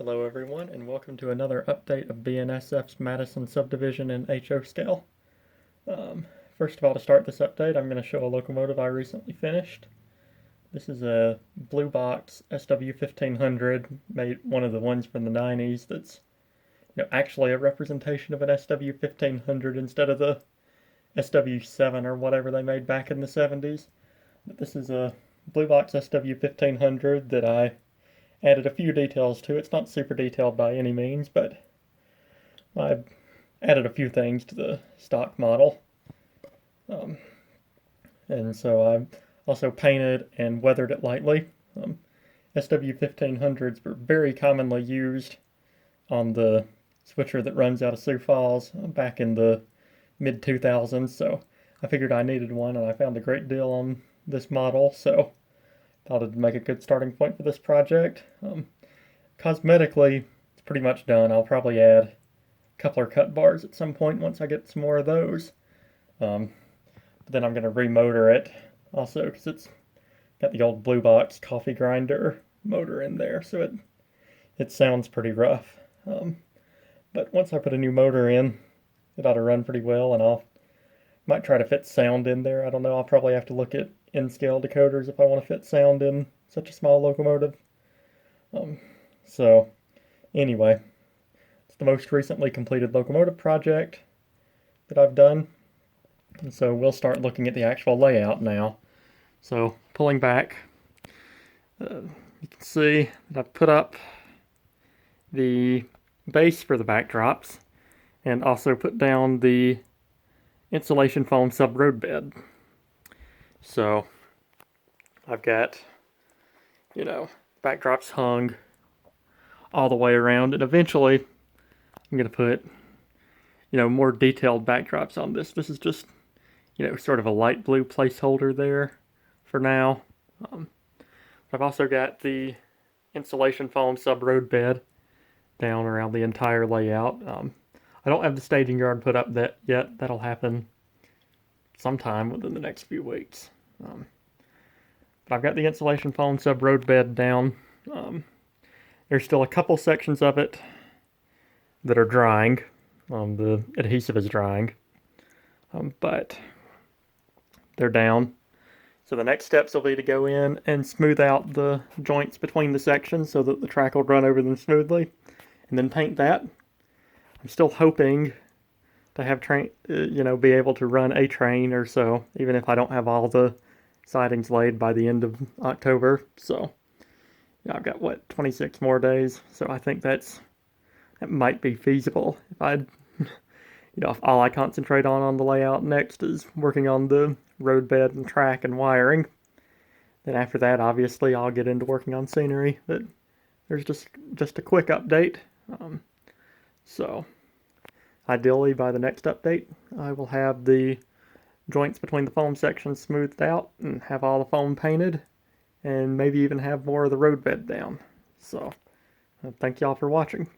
Hello everyone, and welcome to another update of BNSF's Madison subdivision in HO scale. First of all, to start this update, I'm going to show a locomotive I recently finished. This is a blue box SW1500, made one of the ones from the 90s that's actually a representation of an SW1500 instead of the SW7 or whatever they made back in the 70s. But this is a blue box SW1500 that I added a few details to. It's not super detailed by any means, but I've added a few things to the stock model. And so I've also painted and weathered it lightly. SW1500s were very commonly used on the switcher that runs out of Sioux Falls back in the mid-2000s, so I figured I needed one, and I found a great deal on this model, so thought it'd make a good starting point for this project. Cosmetically, it's pretty much done. I'll probably add coupler cut bars at some point once I get some more of those. But then I'm going to remotor it also because it's got the old blue box coffee grinder motor in there, so it sounds pretty rough. But once I put a new motor in, it ought to run pretty well, and might try to fit sound in there. I don't know. I'll probably have to look at in-scale decoders if I want to fit sound in such a small locomotive. So anyway, it's the most recently completed locomotive project that I've done. And so we'll start looking at the actual layout now. So pulling back, you can see that I've put up the base for the backdrops and also put down the insulation foam sub-roadbed. So I've got, backdrops hung all the way around, and eventually I'm going to put, more detailed backdrops on this. This is just, sort of a light blue placeholder there for now. I've also got the insulation foam sub-roadbed down around the entire layout. I don't have the staging yard put up yet. That'll happen sometime within the next few weeks. But I've got the insulation foam sub-roadbed down. There's still a couple sections of it that are drying. The adhesive is drying. But they're down. So the next steps will be to go in and smooth out the joints between the sections so that the track will run over them smoothly, and then paint that. I'm still hoping to have be able to run a train or so, even if I don't have all the sidings laid by the end of October. So I've got 26 more days, so I think that might be feasible. If all I concentrate on the layout next is working on the roadbed and track and wiring, then after that, obviously, I'll get into working on scenery. But there's just a quick update. So ideally, by the next update, I will have the joints between the foam sections smoothed out and have all the foam painted, and maybe even have more of the roadbed down. So thank y'all for watching.